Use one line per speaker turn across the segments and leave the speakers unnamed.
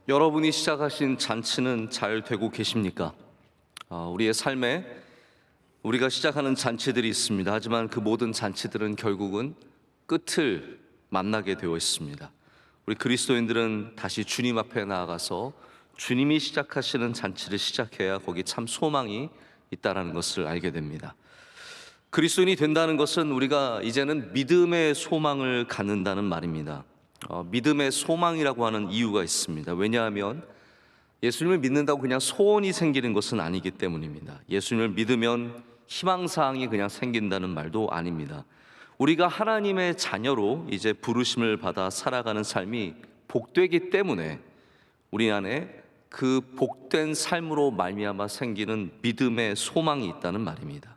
여러분이 시작하신 잔치는 잘 되고 계십니까? 우리의 삶에 우리가 시작하는 잔치들이 있습니다. 하지만 그 모든 잔치들은 결국은 끝을 만나게 되어 있습니다. 우리 그리스도인들은 다시 주님 앞에 나아가서 주님이 시작하시는 잔치를 시작해야 거기 참 소망이 있다는 것을 알게 됩니다. 그리스도인이 된다는 것은 우리가 이제는 믿음의 소망을 갖는다는 말입니다. 믿음의 소망이라고 하는 이유가 있습니다. 왜냐하면 예수님을 믿는다고 그냥 소원이 생기는 것은 아니기 때문입니다. 예수님을 믿으면 희망사항이 그냥 생긴다는 말도 아닙니다. 우리가 하나님의 자녀로 이제 부르심을 받아 살아가는 삶이 복되기 때문에 우리 안에 그 복된 삶으로 말미암아 생기는 믿음의 소망이 있다는 말입니다.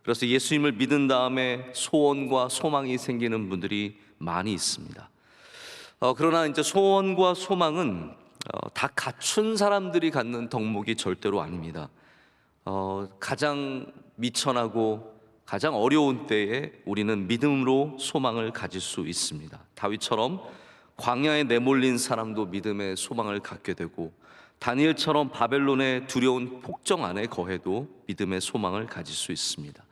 그래서 예수님을 믿은 다음에 소원과 소망이 생기는 분들이 많이 있습니다. 그러나 이제 소원과 소망은 다 갖춘 사람들이 갖는 덕목이 절대로 아닙니다. 가장 미천하고 가장 어려운 때에 우리는 믿음으로 소망을 가질 수 있습니다. 다윗처럼 광야에 내몰린 사람도 믿음의 소망을 갖게 되고, 다니엘처럼 바벨론의 두려운 폭정 안에 거해도 믿음의 소망을 가질 수 있습니다.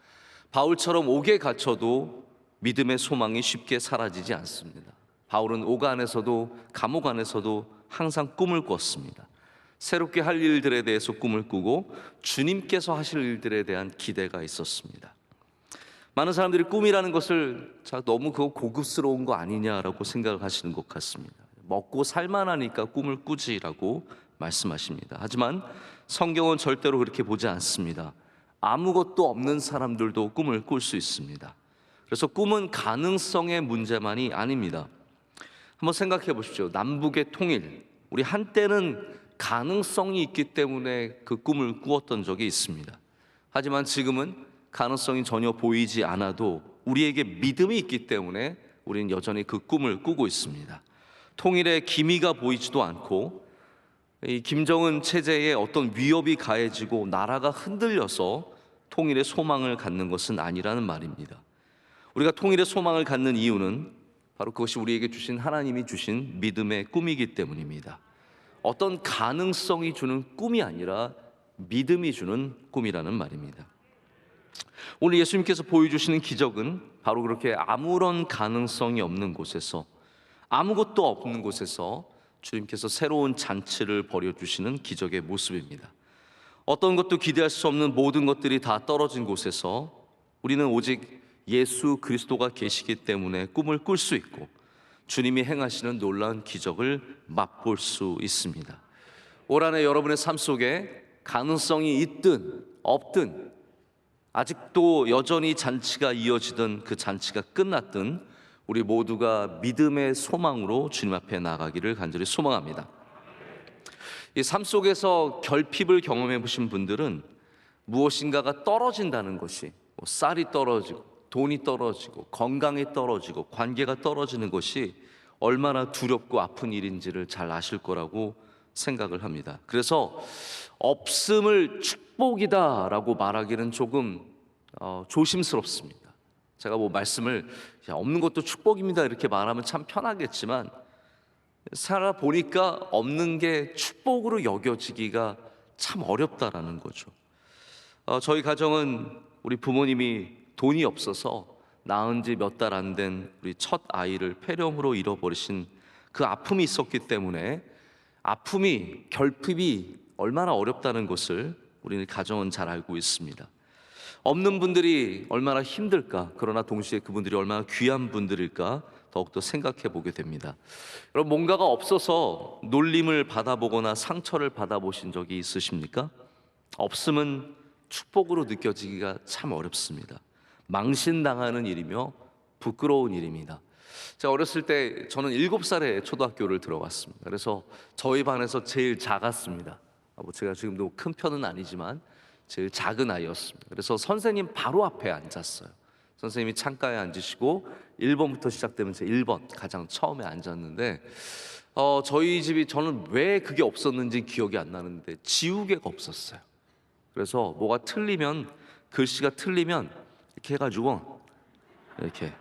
바울처럼 옥에 갇혀도 믿음의 소망이 쉽게 사라지지 않습니다. 바울은 옥 안에서도 감옥 안에서도 항상 꿈을 꿨습니다. 새롭게 할 일들에 대해서 꿈을 꾸고 주님께서 하실 일들에 대한 기대가 있었습니다. 많은 사람들이 꿈이라는 것을 너무 그거 고급스러운 거 아니냐라고 생각을 하시는 것 같습니다. 먹고 살만하니까 꿈을 꾸지라고 말씀하십니다. 하지만 성경은 절대로 그렇게 보지 않습니다. 아무것도 없는 사람들도 꿈을 꿀 수 있습니다. 그래서 꿈은 가능성의 문제만이 아닙니다. 한번 생각해 보십시오. 남북의 통일, 우리 한때는 가능성이 있기 때문에 그 꿈을 꾸었던 적이 있습니다. 하지만 지금은 가능성이 전혀 보이지 않아도 우리에게 믿음이 있기 때문에 우리는 여전히 그 꿈을 꾸고 있습니다. 통일의 기미가 보이지도 않고 이 김정은 체제에 어떤 위협이 가해지고 나라가 흔들려서 통일의 소망을 갖는 것은 아니라는 말입니다. 우리가 통일의 소망을 갖는 이유는 바로 그것이 우리에게 주신 하나님이 주신 믿음의 꿈이기 때문입니다. 어떤 가능성이 주는 꿈이 아니라 믿음이 주는 꿈이라는 말입니다. 오늘 예수님께서 보여주시는 기적은 바로 그렇게 아무런 가능성이 없는 곳에서, 아무것도 없는 곳에서 주님께서 새로운 잔치를 벌여주시는 기적의 모습입니다. 어떤 것도 기대할 수 없는 모든 것들이 다 떨어진 곳에서 우리는 오직 예수 그리스도가 계시기 때문에 꿈을 꿀 수 있고 주님이 행하시는 놀라운 기적을 맛볼 수 있습니다. 올 한해 여러분의 삶 속에 가능성이 있든 없든, 아직도 여전히 잔치가 이어지든 그 잔치가 끝났든 우리 모두가 믿음의 소망으로 주님 앞에 나가기를 간절히 소망합니다. 이 삶 속에서 결핍을 경험해 보신 분들은 무엇인가가 떨어진다는 것이, 쌀이 떨어지고 돈이 떨어지고 건강이 떨어지고 관계가 떨어지는 것이 얼마나 두렵고 아픈 일인지를 잘 아실 거라고 생각을 합니다. 그래서 없음을 축복이다라고 말하기는 조금 조심스럽습니다. 제가 말씀을 없는 것도 축복입니다 이렇게 말하면 참 편하겠지만, 살아보니까 없는 게 축복으로 여겨지기가 참 어렵다라는 거죠. 저희 가정은 우리 부모님이 돈이 없어서 낳은 지 몇 달 안 된 우리 첫 아이를 폐렴으로 잃어버리신 그 아픔이 있었기 때문에 아픔이, 결핍이 얼마나 어렵다는 것을 우리 가정은 잘 알고 있습니다. 없는 분들이 얼마나 힘들까, 그러나 동시에 그분들이 얼마나 귀한 분들일까 더욱더 생각해 보게 됩니다. 여러분, 뭔가가 없어서 놀림을 받아보거나 상처를 받아보신 적이 있으십니까? 없음은 축복으로 느껴지기가 참 어렵습니다. 망신당하는 일이며 부끄러운 일입니다. 제가 어렸을 때 저는 7살에 초등학교를 들어갔습니다. 그래서 저희 반에서 제일 작았습니다. 제가 지금도 큰 편은 아니지만 제일 작은 아이였습니다. 그래서 선생님 바로 앞에 앉았어요. 선생님이 창가에 앉으시고 1번부터 시작되면 제 1번 가장 처음에 앉았는데, 저희 집이, 저는 왜 그게 없었는지 기억이 안 나는데 지우개가 없었어요. 그래서 뭐가 틀리면, 글씨가 틀리면 이렇게 해가지고 이렇게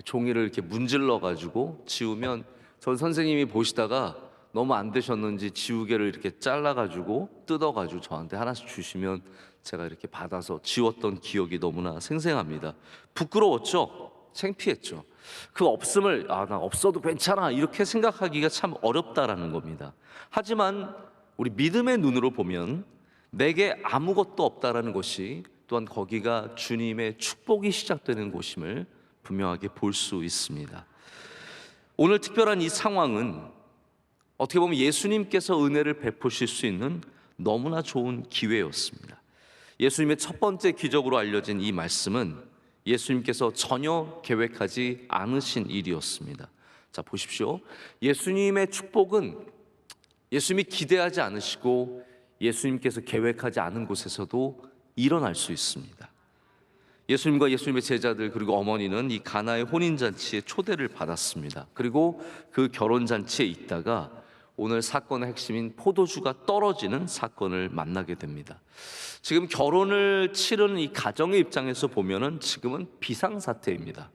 종이를 이렇게 문질러 가지고 지우면 전 선생님이 보시다가 너무 안 되셨는지 지우개를 이렇게 잘라가지고 뜯어가지고 저한테 하나씩 주시면 제가 이렇게 받아서 지웠던 기억이 너무나 생생합니다. 부끄러웠죠? 창피했죠. 그 없음을 나 없어도 괜찮아 이렇게 생각하기가 참 어렵다라는 겁니다. 하지만 우리 믿음의 눈으로 보면 내게 아무것도 없다라는 것이 또한 거기가 주님의 축복이 시작되는 곳임을 분명하게 볼 수 있습니다. 오늘 특별한 이 상황은 어떻게 보면 예수님께서 은혜를 베푸실 수 있는 너무나 좋은 기회였습니다. 예수님의 첫 번째 기적으로 알려진 이 말씀은 예수님께서 전혀 계획하지 않으신 일이었습니다. 자, 보십시오. 예수님의 축복은 예수님이 기대하지 않으시고 예수님께서 계획하지 않은 곳에서도 일어날 수 있습니다. 예수님과 예수님의 제자들 그리고 어머니는 이 가나의 혼인잔치에 초대를 받았습니다. 그리고 그 결혼잔치에 있다가 오늘 사건의 핵심인 포도주가 떨어지는 사건을 만나게 됩니다. 지금 결혼을 치르는 이 가정의 입장에서 보면은 지금은 비상사태입니다.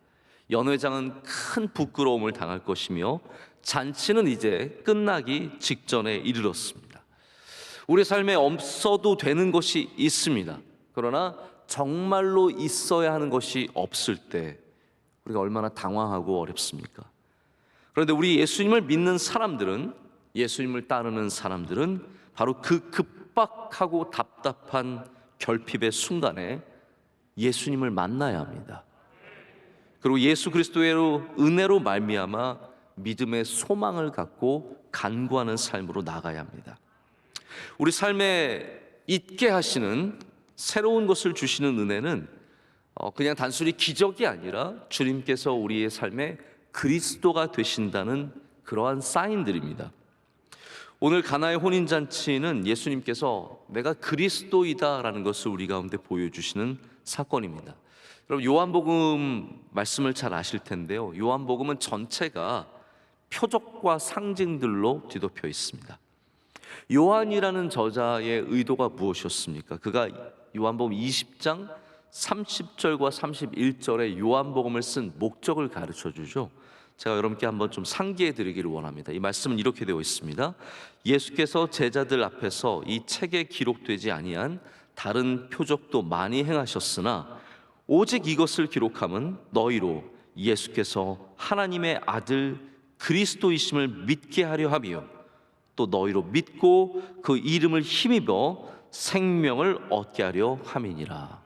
연회장은 큰 부끄러움을 당할 것이며 잔치는 이제 끝나기 직전에 이르렀습니다. 우리 삶에 없어도 되는 것이 있습니다. 그러나 정말로 있어야 하는 것이 없을 때 우리가 얼마나 당황하고 어렵습니까? 그런데 우리 예수님을 믿는 사람들은, 예수님을 따르는 사람들은 바로 그 급박하고 답답한 결핍의 순간에 예수님을 만나야 합니다. 그리고 예수 그리스도의 은혜로 말미암아 믿음의 소망을 갖고 간구하는 삶으로 나가야 합니다. 우리 삶에 있게 하시는 새로운 것을 주시는 은혜는 그냥 단순히 기적이 아니라 주님께서 우리의 삶에 그리스도가 되신다는 그러한 사인들입니다. 오늘 가나의 혼인잔치는 예수님께서 내가 그리스도이다라는 것을 우리 가운데 보여주시는 사건입니다. 여러분, 요한복음 말씀을 잘 아실 텐데요, 요한복음은 전체가 표적과 상징들로 뒤덮여 있습니다. 요한이라는 저자의 의도가 무엇이었습니까? 그가 요한복음 20장 30절과 31절에 요한복음을 쓴 목적을 가르쳐 주죠. 제가 여러분께 한번 좀 상기해 드리기를 원합니다. 이 말씀은 이렇게 되어 있습니다. 예수께서 제자들 앞에서 이 책에 기록되지 아니한 다른 표적도 많이 행하셨으나 오직 이것을 기록함은 너희로 예수께서 하나님의 아들 그리스도이심을 믿게 하려 하며 또 너희로 믿고 그 이름을 힘입어 생명을 얻게 하려 함이니라.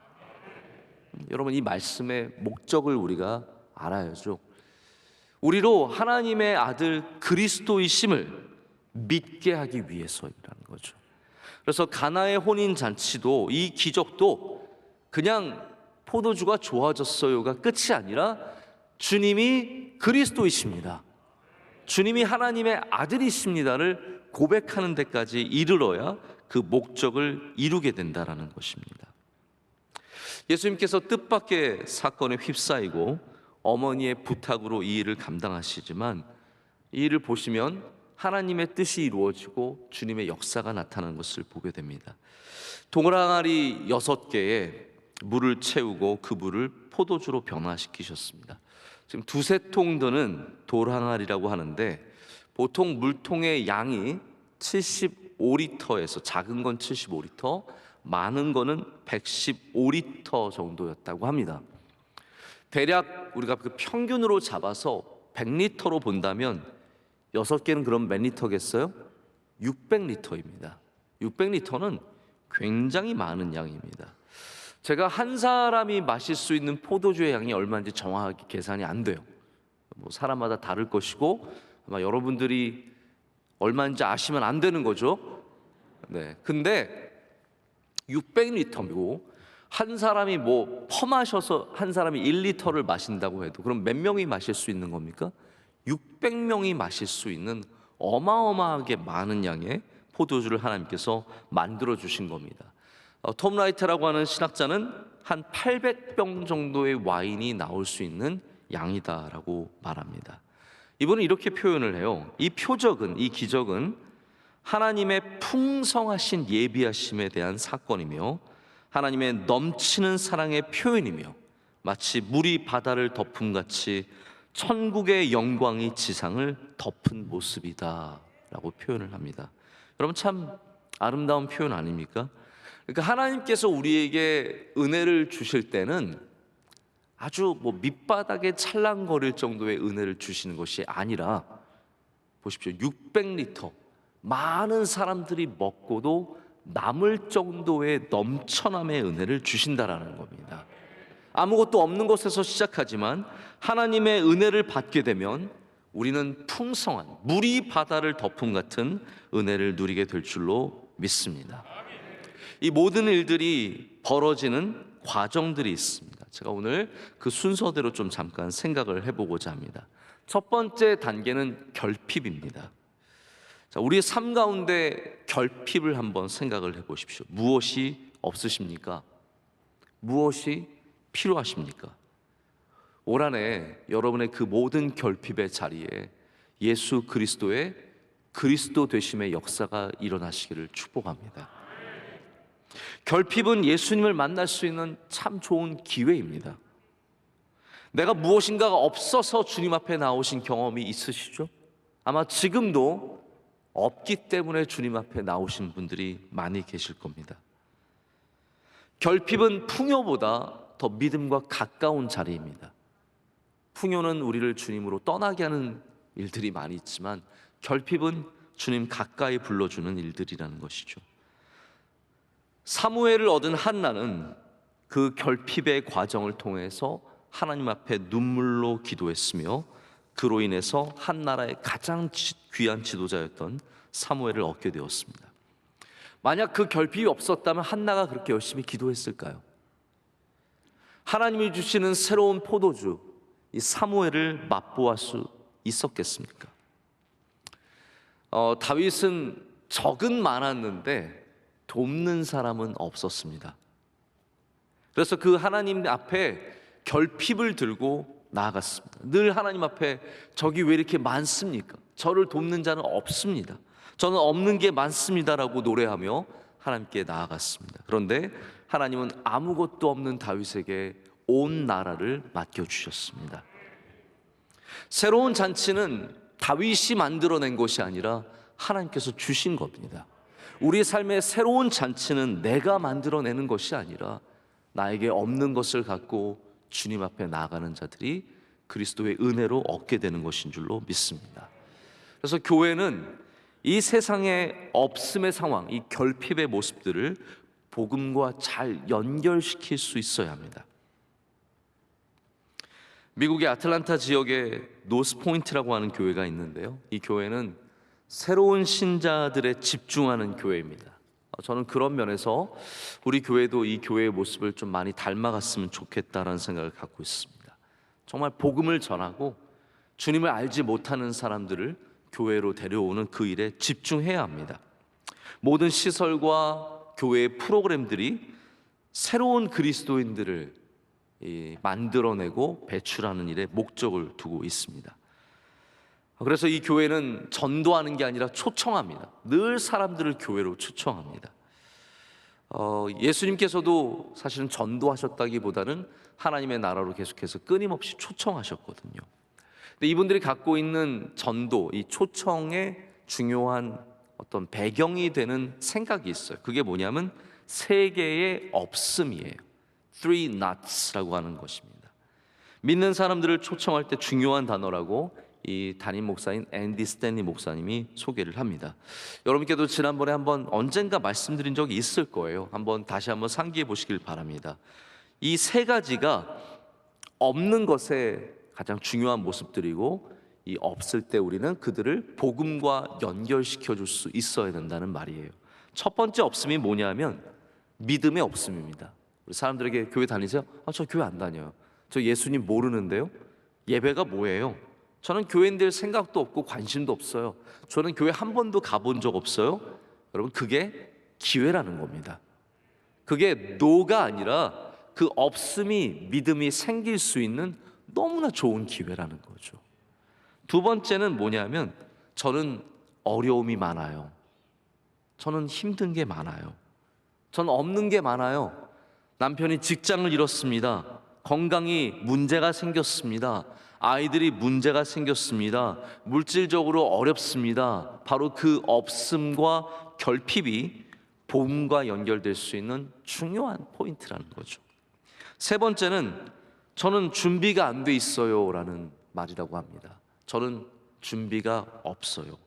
여러분, 이 말씀의 목적을 우리가 알아야죠. 우리로 하나님의 아들 그리스도이심을 믿게 하기 위해서라는 거죠. 그래서 가나의 혼인 잔치도, 이 기적도 그냥 포도주가 좋아졌어요가 끝이 아니라 주님이 그리스도이십니다, 주님이 하나님의 아들이십니다를 고백하는 데까지 이르러야 그 목적을 이루게 된다라는 것입니다. 예수님께서 뜻밖의 사건에 휩싸이고 어머니의 부탁으로 이 일을 감당하시지만 이 일을 보시면 하나님의 뜻이 이루어지고 주님의 역사가 나타나는 것을 보게 됩니다. 동그랑아리 6개에 물을 채우고 그 물을 포도주로 변화시키셨습니다. 지금 2-3통 드는 돌항아리라고 하는데 보통 물통의 양이 75리터에서 작은 건 75리터, 많은 거는 115리터 정도였다고 합니다. 대략 우리가 그 평균으로 잡아서 100리터로 본다면 6개는 그럼 몇 리터겠어요? 600리터입니다. 600리터는 굉장히 많은 양입니다. 제가 한 사람이 마실 수 있는 포도주의 양이 얼마인지 정확하게 계산이 안 돼요. 뭐 사람마다 다를 것이고 아마 여러분들이 얼마인지 아시면 안 되는 거죠. 네. 근데 600리터고 한 사람이 뭐 퍼마셔서 한 사람이 1리터를 마신다고 해도 그럼 몇 명이 마실 수 있는 겁니까? 600명이 마실 수 있는 어마어마하게 많은 양의 포도주를 하나님께서 만들어 주신 겁니다. 톰 라이트라고 하는 신학자는 한 800병 정도의 와인이 나올 수 있는 양이다라고 말합니다. 이분은 이렇게 표현을 해요. 이 표적은, 이 기적은 하나님의 풍성하신 예비하심에 대한 사건이며 하나님의 넘치는 사랑의 표현이며 마치 물이 바다를 덮음같이 천국의 영광이 지상을 덮은 모습이다 라고 표현을 합니다. 여러분, 참 아름다운 표현 아닙니까? 그러니까 하나님께서 우리에게 은혜를 주실 때는 아주 밑바닥에 찰랑거릴 정도의 은혜를 주시는 것이 아니라, 보십시오, 600리터 많은 사람들이 먹고도 남을 정도의 넘쳐남의 은혜를 주신다라는 겁니다. 아무것도 없는 곳에서 시작하지만 하나님의 은혜를 받게 되면 우리는 풍성한 물이 바다를 덮음 같은 은혜를 누리게 될 줄로 믿습니다. 이 모든 일들이 벌어지는 과정들이 있습니다. 제가 오늘 그 순서대로 좀 잠깐 생각을 해보고자 합니다. 첫 번째 단계는 결핍입니다. 자, 우리의 삶 가운데 결핍을 한번 생각을 해보십시오. 무엇이 없으십니까? 무엇이 필요하십니까? 올 한해 여러분의 그 모든 결핍의 자리에 예수 그리스도의 그리스도 되심의 역사가 일어나시기를 축복합니다. 결핍은 예수님을 만날 수 있는 참 좋은 기회입니다. 내가 무엇인가가 없어서 주님 앞에 나오신 경험이 있으시죠? 아마 지금도 없기 때문에 주님 앞에 나오신 분들이 많이 계실 겁니다. 결핍은 풍요보다 더 믿음과 가까운 자리입니다. 풍요는 우리를 주님으로 떠나게 하는 일들이 많이 있지만 결핍은 주님 가까이 불러주는 일들이라는 것이죠. 사무엘을 얻은 한나는 그 결핍의 과정을 통해서 하나님 앞에 눈물로 기도했으며 그로 인해서 한 나라의 가장 귀한 지도자였던 사무엘을 얻게 되었습니다. 만약 그 결핍이 없었다면 한나가 그렇게 열심히 기도했을까요? 하나님이 주시는 새로운 포도주 이 사무엘을 맛보았을 수 있었겠습니까? 다윗은 적은 많았는데 돕는 사람은 없었습니다. 그래서 그 하나님 앞에 결핍을 들고 나아갔습니다. 늘 하나님 앞에 적이 왜 이렇게 많습니까? 저를 돕는 자는 없습니다. 저는 없는 게 많습니다라고 노래하며 하나님께 나아갔습니다. 그런데 하나님은 아무것도 없는 다윗에게 온 나라를 맡겨주셨습니다. 새로운 잔치는 다윗이 만들어낸 것이 아니라 하나님께서 주신 겁니다. 우리의 삶의 새로운 잔치는 내가 만들어내는 것이 아니라 나에게 없는 것을 갖고 주님 앞에 나아가는 자들이 그리스도의 은혜로 얻게 되는 것인 줄로 믿습니다. 그래서 교회는 이 세상의 없음의 상황, 이 결핍의 모습들을 복음과 잘 연결시킬 수 있어야 합니다. 미국의 아틀란타 지역에 노스포인트라고 하는 교회가 있는데요, 이 교회는 새로운 신자들에 집중하는 교회입니다. 저는 그런 면에서 우리 교회도 이 교회의 모습을 좀 많이 닮아갔으면 좋겠다라는 생각을 갖고 있습니다. 정말 복음을 전하고 주님을 알지 못하는 사람들을 교회로 데려오는 그 일에 집중해야 합니다. 모든 시설과 교회의 프로그램들이 새로운 그리스도인들을 만들어내고 배출하는 일에 목적을 두고 있습니다. 그래서 이 교회는 전도하는 게 아니라 초청합니다. 늘 사람들을 교회로 초청합니다. 예수님께서도 사실은 전도하셨다기보다는 하나님의 나라로 계속해서 끊임없이 초청하셨거든요. 근데 이분들이 갖고 있는 전도, 이 초청의 중요한 어떤 배경이 되는 생각이 있어요. 그게 뭐냐면 세 개의 없음이에요. Three nots라고 하는 것입니다. 믿는 사람들을 초청할 때 중요한 단어라고 이 담임 목사인 앤디 스탠리 목사님이 소개를 합니다. 여러분께도 지난번에 언젠가 말씀드린 적이 있을 거예요. 다시 한번 상기해 보시길 바랍니다. 이 세 가지가 없는 것의 가장 중요한 모습들이고, 이 없을 때 우리는 그들을 복음과 연결시켜 줄 수 있어야 된다는 말이에요. 첫 번째 없음이 뭐냐면 믿음의 없음입니다. 우리 사람들에게 교회 다니세요? 저 교회 안 다녀요. 저 예수님 모르는데요. 예배가 뭐예요? 저는 교회인 될 생각도 없고 관심도 없어요. 저는 교회 한 번도 가본 적 없어요. 여러분, 그게 기회라는 겁니다. 그게 노가 아니라 그 없음이 믿음이 생길 수 있는 너무나 좋은 기회라는 거죠. 두 번째는 뭐냐면 저는 어려움이 많아요. 저는 힘든 게 많아요. 저는 없는 게 많아요. 남편이 직장을 잃었습니다. 건강이 문제가 생겼습니다. 아이들이 문제가 생겼습니다. 물질적으로 어렵습니다. 바로 그 없음과 결핍이 복음과 연결될 수 있는 중요한 포인트라는 거죠. 세 번째는 저는 준비가 안 돼 있어요 라는 말이라고 합니다. 저는 준비가 없어요.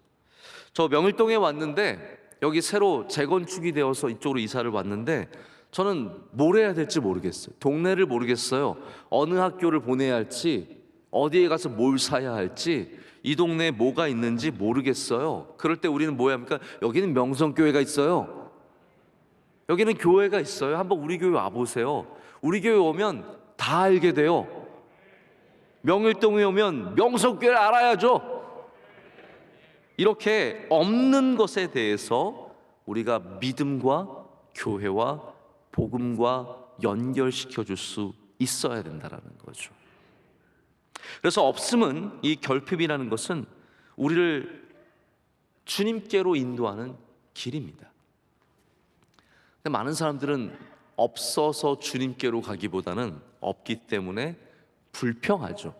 저 명일동에 왔는데 여기 새로 재건축이 되어서 이쪽으로 이사를 왔는데 저는 뭘 해야 될지 모르겠어요. 동네를 모르겠어요. 어느 학교를 보내야 할지, 어디에 가서 뭘 사야 할지, 이 동네에 뭐가 있는지 모르겠어요. 그럴 때 우리는 뭐 해야 합니까? 여기는 명성교회가 있어요. 여기는 교회가 있어요. 한번 우리 교회 와보세요. 우리 교회 오면 다 알게 돼요. 명일동에 오면 명성교회를 알아야죠. 이렇게 없는 것에 대해서 우리가 믿음과 교회와 복음과 연결시켜 줄 수 있어야 된다는 거죠. 그래서 없음은, 이 결핍이라는 것은 우리를 주님께로 인도하는 길입니다. 근데 많은 사람들은 없어서 주님께로 가기보다는 없기 때문에 불평하죠.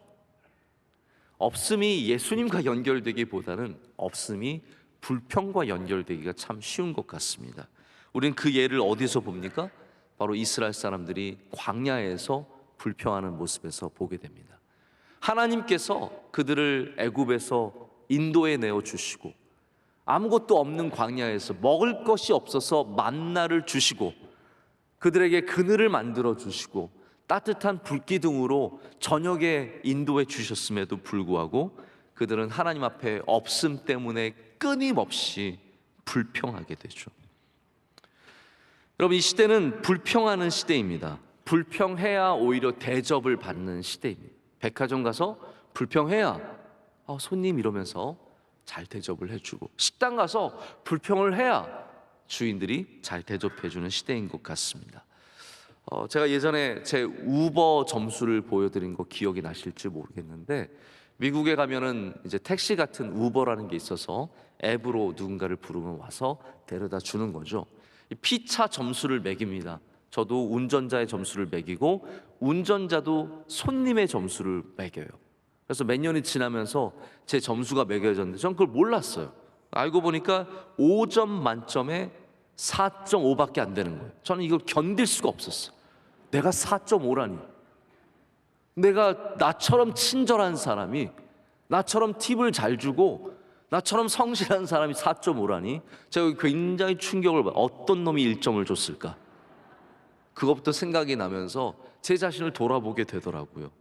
없음이 예수님과 연결되기보다는 없음이 불평과 연결되기가 참 쉬운 것 같습니다. 우리는 그 예를 어디서 봅니까? 바로 이스라엘 사람들이 광야에서 불평하는 모습에서 보게 됩니다. 하나님께서 그들을 애굽에서 인도에 내어 주시고 아무것도 없는 광야에서 먹을 것이 없어서 만나를 주시고 그들에게 그늘을 만들어 주시고 따뜻한 불기둥으로 저녁에 인도해 주셨음에도 불구하고 그들은 하나님 앞에 없음 때문에 끊임없이 불평하게 되죠. 여러분, 이 시대는 불평하는 시대입니다. 불평해야 오히려 대접을 받는 시대입니다. 백화점 가서 불평해야 손님 이러면서 잘 대접을 해주고, 식당 가서 불평을 해야 주인들이 잘 대접해주는 시대인 것 같습니다. 제가 예전에 제 우버 점수를 보여드린 거 기억이 나실지 모르겠는데, 미국에 가면은 이제 택시 같은 우버라는 게 있어서 앱으로 누군가를 부르면 와서 데려다 주는 거죠. 피차 점수를 매깁니다. 저도 운전자의 점수를 매기고 운전자도 손님의 점수를 매겨요. 그래서 몇 년이 지나면서 제 점수가 매겨졌는데 저는 그걸 몰랐어요. 알고 보니까 5점 만점에 4.5밖에 안 되는 거예요. 저는 이걸 견딜 수가 없었어요. 내가 4.5라니. 내가 나처럼 친절한 사람이, 나처럼 팁을 잘 주고 나처럼 성실한 사람이 4.5라니. 제가 굉장히 충격을 받아요. 어떤 놈이 1점을 줬을까? 그것부터 생각이 나면서 제 자신을 돌아보게 되더라고요.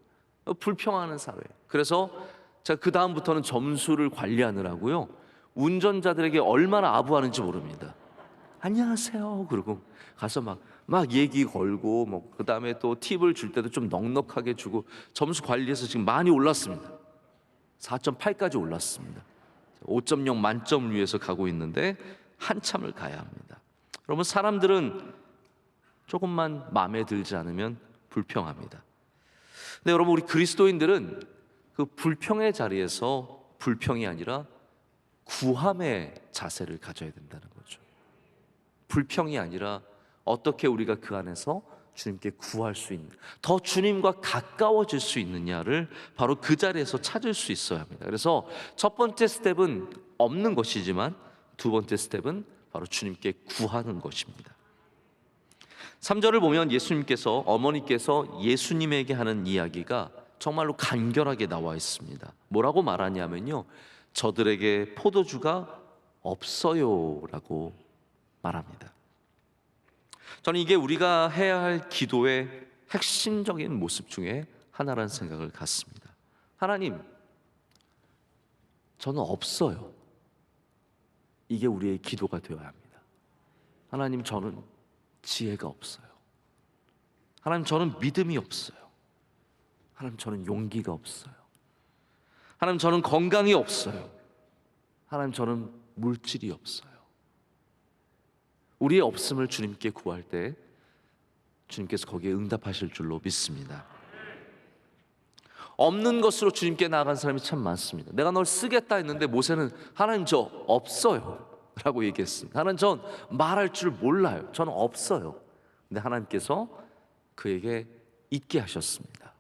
불평하는 사회. 그래서 제가 그 다음부터는 점수를 관리하느라고요, 운전자들에게 얼마나 아부하는지 모릅니다. 안녕하세요 그러고 가서 막 얘기 걸고, 그 다음에 또 팁을 줄 때도 좀 넉넉하게 주고, 점수 관리해서 지금 많이 올랐습니다. 4.8까지 올랐습니다. 5.0 만점을 위해서 가고 있는데 한참을 가야 합니다. 여러분, 사람들은 조금만 마음에 들지 않으면 불평합니다. 근데 여러분, 우리 그리스도인들은 그 불평의 자리에서 불평이 아니라 구함의 자세를 가져야 된다는 거죠. 불평이 아니라 어떻게 우리가 그 안에서 주님께 구할 수 있는, 더 주님과 가까워질 수 있느냐를 바로 그 자리에서 찾을 수 있어야 합니다. 그래서 첫 번째 스텝은 없는 것이지만 두 번째 스텝은 바로 주님께 구하는 것입니다. 3절을 보면 예수님께서, 어머니께서 예수님에게 하는 이야기가 정말로 간결하게 나와 있습니다. 뭐라고 말하냐면요, 저들에게 포도주가 없어요 라고 말합니다. 저는 이게 우리가 해야 할 기도의 핵심적인 모습 중에 하나라는 생각을 갖습니다. 하나님, 저는 없어요. 이게 우리의 기도가 되어야 합니다. 하나님, 저는 지혜가 없어요. 하나님, 저는 믿음이 없어요. 하나님, 저는 용기가 없어요. 하나님, 저는 건강이 없어요. 하나님, 저는 물질이 없어요. 우리의 없음을 주님께 구할 때 주님께서 거기에 응답하실 줄로 믿습니다. 없는 것으로 주님께 나아간 사람이 참 많습니다. 내가 널 쓰겠다 했는데 모세는 하나님, 저 없어요 라고 얘기했습니다. 하나님, 전 말할 줄 몰라요. 저는 없어요. 근데 하나님께서 그에게 있게 하셨습니다.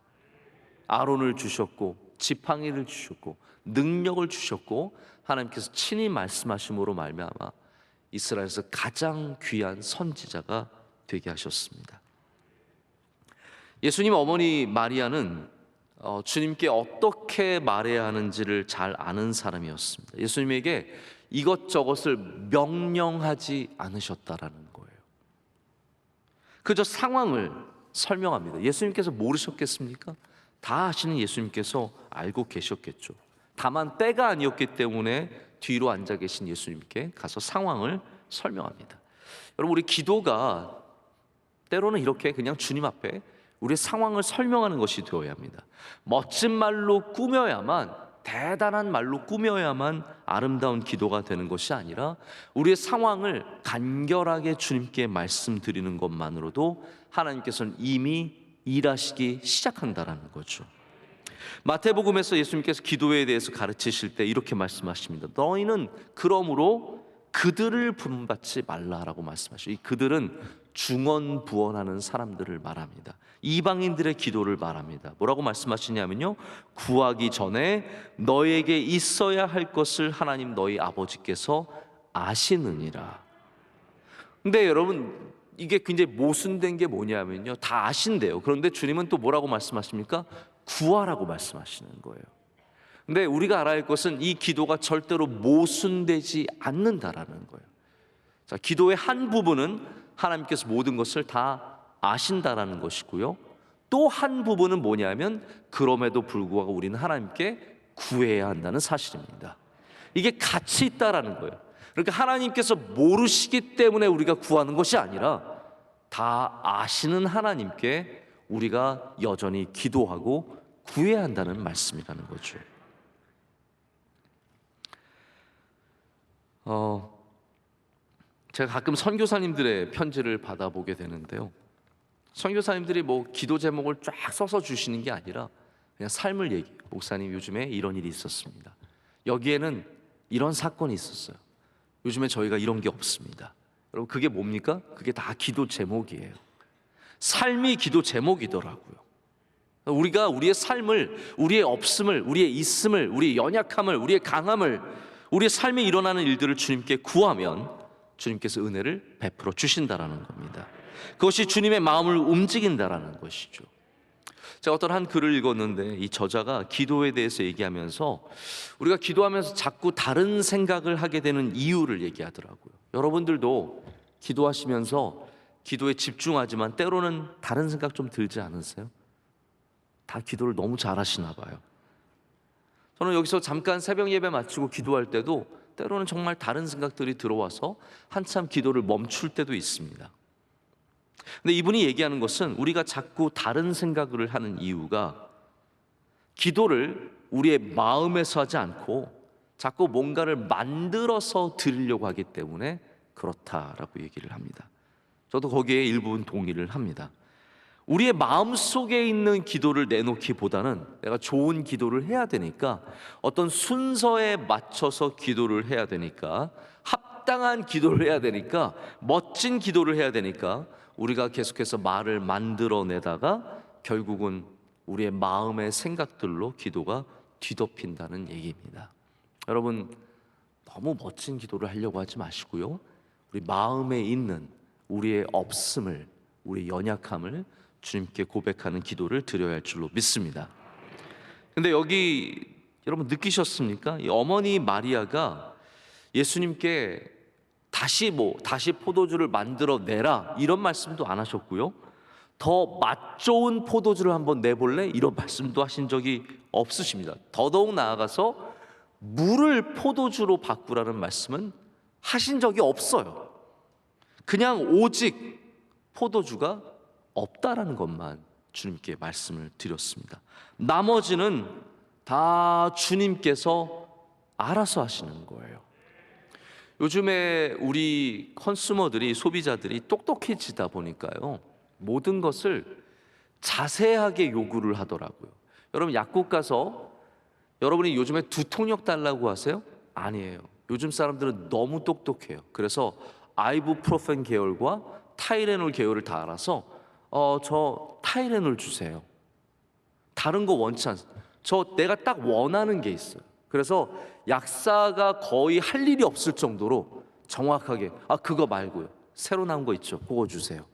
아론을 주셨고 지팡이를 주셨고 능력을 주셨고 하나님께서 친히 말씀하심으로 말미암아 이스라엘에서 가장 귀한 선지자가 되게 하셨습니다. 예수님 어머니 마리아는 주님께 어떻게 말해야 하는지를 잘 아는 사람이었습니다. 예수님에게 이것저것을 명령하지 않으셨다라는 거예요. 그저 상황을 설명합니다. 예수님께서 모르셨겠습니까? 다 아시는 예수님께서 알고 계셨겠죠. 다만 때가 아니었기 때문에 뒤로 앉아 계신 예수님께 가서 상황을 설명합니다. 여러분, 우리 기도가 때로는 이렇게 그냥 주님 앞에 우리의 상황을 설명하는 것이 되어야 합니다. 멋진 말로 꾸며야만, 대단한 말로 꾸며야만 아름다운 기도가 되는 것이 아니라 우리의 상황을 간결하게 주님께 말씀드리는 것만으로도 하나님께서는 이미 일하시기 시작한다라는 거죠. 마태복음에서 예수님께서 기도에 대해서 가르치실 때 이렇게 말씀하십니다. 너희는 그러므로 그들을 본받지 말라라고 말씀하시죠. 이 그들은 중언부언하는 사람들을 말합니다. 이방인들의 기도를 말합니다. 뭐라고 말씀하시냐면요, 구하기 전에 너에게 있어야 할 것을 하나님 너희 아버지께서 아시느니라. 근데 여러분, 이게 굉장히 모순된 게 뭐냐면요, 다 아신대요. 그런데 주님은 또 뭐라고 말씀하십니까? 구하라고 말씀하시는 거예요. 근데 우리가 알아야 할 것은 이 기도가 절대로 모순되지 않는다라는 거예요. 자, 기도의 한 부분은 하나님께서 모든 것을 다 아신다라는 것이고요, 또 한 부분은 뭐냐면 그럼에도 불구하고 우리는 하나님께 구해야 한다는 사실입니다. 이게 같이 있다라는 거예요. 그러니까 하나님께서 모르시기 때문에 우리가 구하는 것이 아니라 다 아시는 하나님께 우리가 여전히 기도하고 구해야 한다는 말씀이라는 거죠. 제가 가끔 선교사님들의 편지를 받아보게 되는데요, 선교사님들이 뭐 기도 제목을 쫙 써서 주시는 게 아니라 그냥 삶을 얘기해요. 목사님, 요즘에 이런 일이 있었습니다. 여기에는 이런 사건이 있었어요. 요즘에 저희가 이런 게 없습니다. 여러분, 그게 뭡니까? 그게 다 기도 제목이에요. 삶이 기도 제목이더라고요. 우리가 우리의 삶을, 우리의 없음을, 우리의 있음을, 우리의 연약함을, 우리의 강함을, 우리의 삶에 일어나는 일들을 주님께 구하면 주님께서 은혜를 베풀어 주신다라는 겁니다. 그것이 주님의 마음을 움직인다라는 것이죠. 제가 어떤 한 글을 읽었는데 이 저자가 기도에 대해서 얘기하면서 우리가 기도하면서 자꾸 다른 생각을 하게 되는 이유를 얘기하더라고요. 여러분들도 기도하시면서 기도에 집중하지만 때로는 다른 생각 좀 들지 않으세요? 다 기도를 너무 잘하시나 봐요. 저는 여기서 잠깐 새벽 예배 마치고 기도할 때도 때로는 정말 다른 생각들이 들어와서 한참 기도를 멈출 때도 있습니다. 근데 이분이 얘기하는 것은 우리가 자꾸 다른 생각을 하는 이유가 기도를 우리의 마음에서 하지 않고 자꾸 뭔가를 만들어서 드리려고 하기 때문에 그렇다라고 얘기를 합니다. 저도 거기에 일부분 동의를 합니다. 우리의 마음속에 있는 기도를 내놓기보다는 내가 좋은 기도를 해야 되니까, 어떤 순서에 맞춰서 기도를 해야 되니까, 합당한 기도를 해야 되니까, 멋진 기도를 해야 되니까 우리가 계속해서 말을 만들어내다가 결국은 우리의 마음의 생각들로 기도가 뒤덮인다는 얘기입니다. 여러분, 너무 멋진 기도를 하려고 하지 마시고요, 우리 마음에 있는 우리의 없음을, 우리의 연약함을 주님께 고백하는 기도를 드려야 할 줄로 믿습니다. 근데 여기 여러분 느끼셨습니까? 이 어머니 마리아가 예수님께 다시 포도주를 만들어 내라 이런 말씀도 안 하셨고요, 더 맛 좋은 포도주를 한번 내볼래? 이런 말씀도 하신 적이 없으십니다. 더더욱 나아가서 물을 포도주로 바꾸라는 말씀은 하신 적이 없어요. 그냥 오직 포도주가 없다라는 것만 주님께 말씀을 드렸습니다. 나머지는 다 주님께서 알아서 하시는 거예요. 요즘에 우리 컨슈머들이, 소비자들이 똑똑해지다 보니까요, 모든 것을 자세하게 요구를 하더라고요. 여러분, 약국 가서 여러분이 요즘에 두통약 달라고 하세요? 아니에요. 요즘 사람들은 너무 똑똑해요. 그래서 아이부프로펜 계열과 타이레놀 계열을 다 알아서 저 타이레놀 주세요. 다른 거 원치 않습니다. 내가 딱 원하는 게 있어요. 그래서 약사가 거의 할 일이 없을 정도로 정확하게 그거 말고요, 새로 나온 거 있죠, 그거 주세요.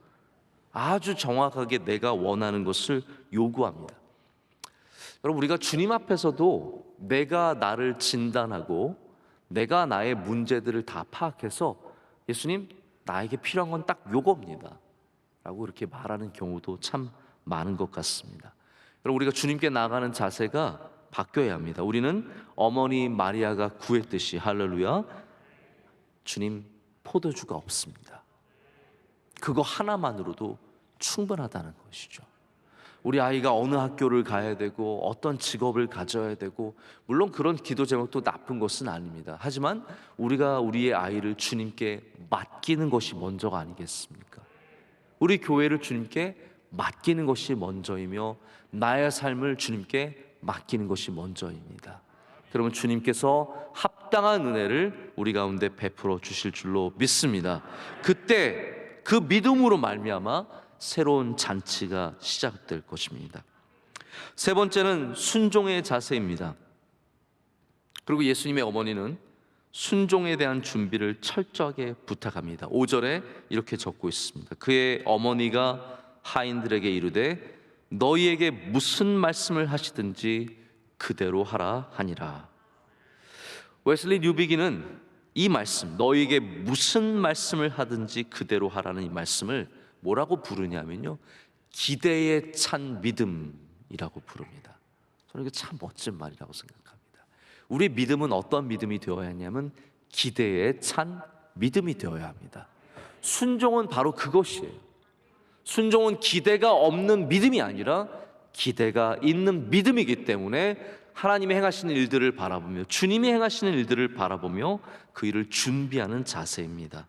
아주 정확하게 내가 원하는 것을 요구합니다. 여러분, 우리가 주님 앞에서도 내가 나를 진단하고 내가 나의 문제들을 다 파악해서 예수님, 나에게 필요한 건 딱 요겁니다 라고 이렇게 말하는 경우도 참 많은 것 같습니다. 여러분, 우리가 주님께 나아가는 자세가 바뀌어야 합니다. 우리는 어머니 마리아가 구했듯이, 할렐루야, 주님, 포도주가 없습니다. 그거 하나만으로도 충분하다는 것이죠. 우리 아이가 어느 학교를 가야 되고 어떤 직업을 가져야 되고, 물론 그런 기도 제목도 나쁜 것은 아닙니다. 하지만 우리가 우리의 아이를 주님께 맡기는 것이 먼저가 아니겠습니까? 우리 교회를 주님께 맡기는 것이 먼저이며 나의 삶을 주님께 맡기는 것이 먼저입니다. 그러면 주님께서 합당한 은혜를 우리 가운데 베풀어 주실 줄로 믿습니다. 그때 그 믿음으로 말미암아 새로운 잔치가 시작될 것입니다. 세 번째는 순종의 자세입니다. 그리고 예수님의 어머니는 순종에 대한 준비를 철저하게 부탁합니다. 5절에 이렇게 적고 있습니다. 그의 어머니가 하인들에게 이르되 너희에게 무슨 말씀을 하시든지 그대로 하라 하니라. 웨슬리 뉴비기는 이 말씀, 너희에게 무슨 말씀을 하든지 그대로 하라는 이 말씀을 뭐라고 부르냐면요, 기대에 찬 믿음이라고 부릅니다. 저는 이게 참 멋진 말이라고 생각합니다. 우리 믿음은 어떤 믿음이 되어야 하냐면 기대에 찬 믿음이 되어야 합니다. 순종은 바로 그것이에요. 순종은 기대가 없는 믿음이 아니라 기대가 있는 믿음이기 때문에 하나님이 행하시는 일들을 바라보며, 주님이 행하시는 일들을 바라보며 그 일을 준비하는 자세입니다.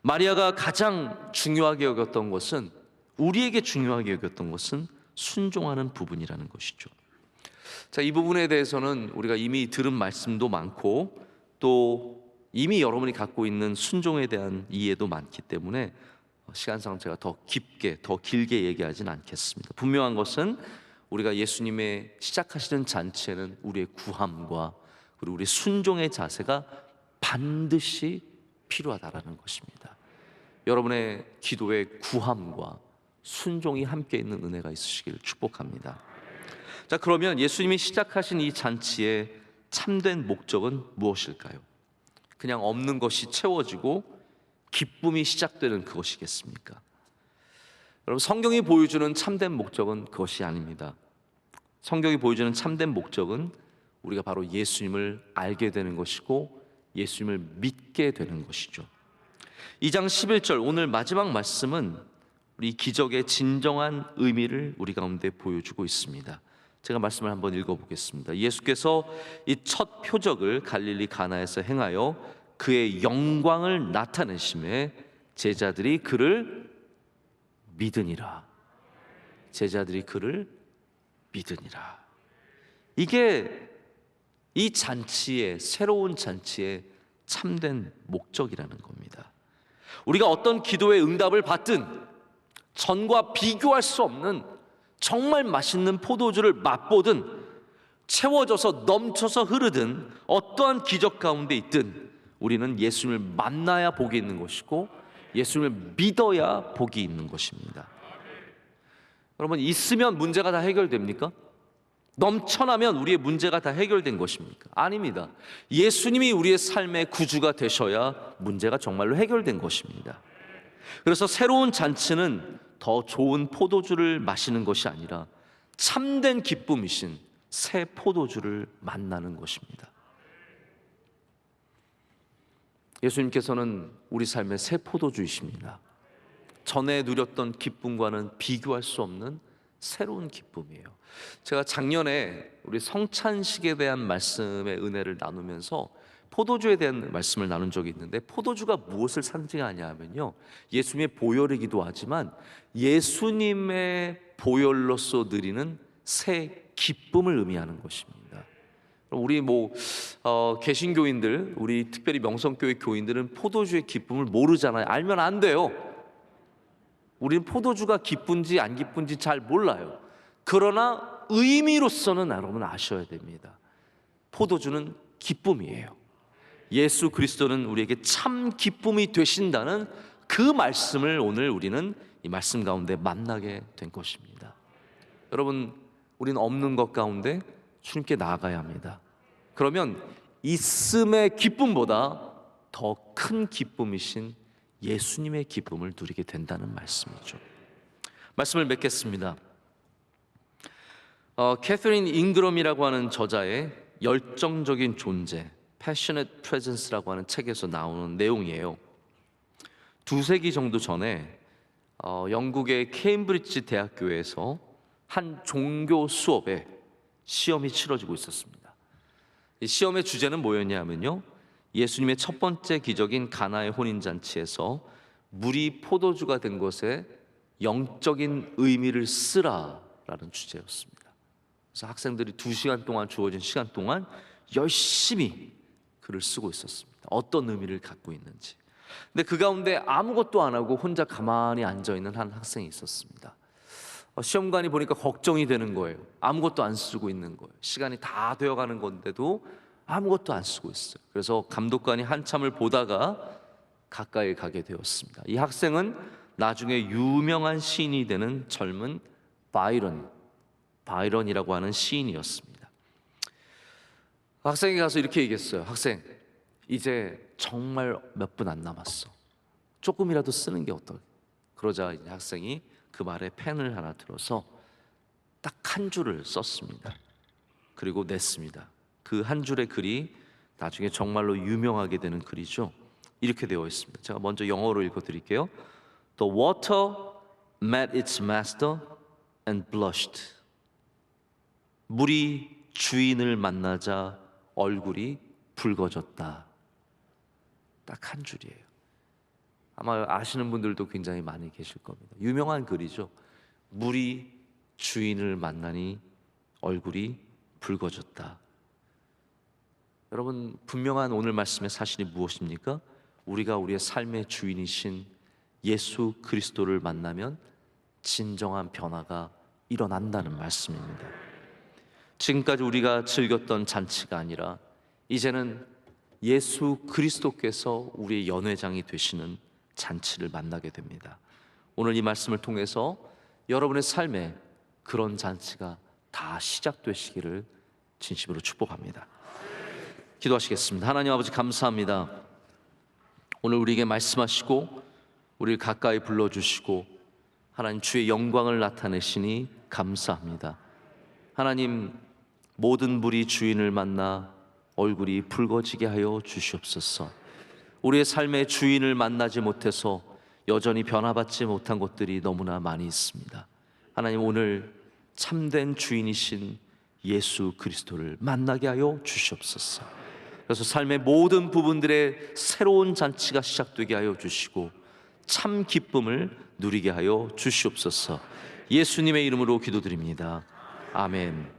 마리아가 가장 중요하게 여겼던 것은, 우리에게 중요하게 여겼던 것은 순종하는 부분이라는 것이죠. 자, 이 부분에 대해서는 우리가 이미 들은 말씀도 많고 또 이미 여러분이 갖고 있는 순종에 대한 이해도 많기 때문에 시간상 제가 더 깊게, 더 길게 얘기하진 않겠습니다. 분명한 것은 우리가 예수님의 시작하시는 잔치에는 우리의 구함과 그리고 우리 순종의 자세가 반드시 필요하다라는 것입니다. 여러분의 기도에 구함과 순종이 함께 있는 은혜가 있으시기를 축복합니다. 자, 그러면 예수님이 시작하신 이 잔치의 참된 목적은 무엇일까요? 그냥 없는 것이 채워지고 기쁨이 시작되는 그것이겠습니까? 여러분, 성경이 보여주는 참된 목적은 그것이 아닙니다. 성경이 보여주는 참된 목적은 우리가 바로 예수님을 알게 되는 것이고 예수님을 믿게 되는 것이죠. 2장 11절, 오늘 마지막 말씀은 우리 기적의 진정한 의미를 우리 가운데 보여주고 있습니다. 제가 말씀을 한번 읽어보겠습니다. 예수께서 이 첫 표적을 갈릴리 가나에서 행하여 그의 영광을 나타내심에 제자들이 그를 믿으니라. 제자들이 그를 믿으니라. 이게 이 잔치의, 새로운 잔치의 참된 목적이라는 겁니다. 우리가 어떤 기도의 응답을 받든 전과 비교할 수 없는 정말 맛있는 포도주를 맛보든 채워져서 넘쳐서 흐르든 어떠한 기적 가운데 있든 우리는 예수님을 만나야 복이 있는 것이고 예수님을 믿어야 복이 있는 것입니다. 여러분, 있으면 문제가 다 해결됩니까? 넘쳐나면 우리의 문제가 다 해결된 것입니까? 아닙니다. 예수님이 우리의 삶의 구주가 되셔야 문제가 정말로 해결된 것입니다. 그래서 새로운 잔치는 더 좋은 포도주를 마시는 것이 아니라 참된 기쁨이신 새 포도주를 만나는 것입니다. 예수님께서는 우리 삶의 새 포도주이십니다. 전에 누렸던 기쁨과는 비교할 수 없는 새로운 기쁨이에요. 제가 작년에 우리 성찬식에 대한 말씀의 은혜를 나누면서 포도주에 대한 말씀을 나눈 적이 있는데, 포도주가 무엇을 상징하냐 하면요, 예수님의 보혈이기도 하지만 예수님의 보혈로서 누리는 새 기쁨을 의미하는 것입니다. 우리 개신교인들, 우리 특별히 명성교회 교인들은 포도주의 기쁨을 모르잖아요. 알면 안 돼요. 우리는 포도주가 기쁜지 안 기쁜지 잘 몰라요. 그러나
의미로서는 여러분 아셔야 됩니다. 포도주는 기쁨이에요. 예수 그리스도는 우리에게 참 기쁨이 되신다는 그 말씀을 오늘 우리는 이 말씀 가운데 만나게 된 것입니다. 여러분, 우리는 없는 것 가운데 주님께 나아가야 합니다. 그러면 있음의 기쁨보다 더 큰 기쁨이신 예수님의 기쁨을 누리게 된다는 말씀이죠. 말씀을 맺겠습니다. 캐서린 잉그럼이라고 하는 저자의 열정적인 존재, Passionate Presence라고 하는 책에서 나오는 내용이에요. 2세기 정도 전에 영국의 케임브리지 대학교에서 한 종교 수업에 시험이 치러지고 있었습니다. 이 시험의 주제는 뭐였냐면요, 예수님의 첫 번째 기적인 가나의 혼인잔치에서 물이 포도주가 된 것에 영적인 의미를 쓰라라는 주제였습니다. 그래서 학생들이 2시간 동안, 주어진 시간 동안 열심히 글을 쓰고 있었습니다. 어떤 의미를 갖고 있는지. 근데 그 가운데 아무것도 안 하고 혼자 가만히 앉아있는 한 학생이 있었습니다. 시험관이 보니까 걱정이 되는 거예요. 아무것도 안 쓰고 있는 거예요. 시간이 다 되어가는 건데도 아무것도 안 쓰고 있어요. 그래서 감독관이 한참을 보다가 가까이 가게 되었습니다. 이 학생은 나중에 유명한 시인이 되는 젊은 바이런이라고 하는 시인이었습니다. 학생이 가서 이렇게 얘기했어요. 학생, 이제 정말 몇 분 안 남았어. 조금이라도 쓰는 게 어떨까? 그러자 이제 학생이 그 말에 펜을 하나 들어서 딱 한 줄을 썼습니다. 그리고 냈습니다. 그 한 줄의 글이 나중에 정말로 유명하게 되는 글이죠. 이렇게 되어 있습니다. 제가 먼저 영어로 읽어드릴게요. The water met its master and blushed. 물이 주인을 만나자 얼굴이 붉어졌다. 딱 한 줄이에요. 아마 아시는 분들도 굉장히 많이 계실 겁니다. 유명한 글이죠. 물이 주인을 만나니 얼굴이 붉어졌다. 여러분, 분명한 오늘 말씀의 사실이 무엇입니까? 우리가 우리의 삶의 주인이신 예수 그리스도를 만나면 진정한 변화가 일어난다는 말씀입니다. 지금까지 우리가 즐겼던 잔치가 아니라 이제는 예수 그리스도께서 우리의 연회장이 되시는 잔치를 만나게 됩니다. 오늘 이 말씀을 통해서 여러분의 삶에 그런 잔치가 다 시작되시기를 진심으로 축복합니다. 기도하시겠습니다. 하나님 아버지, 감사합니다. 오늘 우리에게 말씀하시고 우리를 가까이 불러주시고 하나님 주의 영광을 나타내시니 감사합니다. 하나님, 모든 불이 주인을 만나 얼굴이 붉어지게 하여 주시옵소서. 우리의 삶의 주인을 만나지 못해서 여전히 변화받지 못한 것들이 너무나 많이 있습니다. 하나님, 오늘 참된 주인이신 예수 그리스도를 만나게 하여 주시옵소서. 그래서 삶의 모든 부분들의 새로운 잔치가 시작되게 하여 주시고 참 기쁨을 누리게 하여 주시옵소서. 예수님의 이름으로 기도드립니다. 아멘.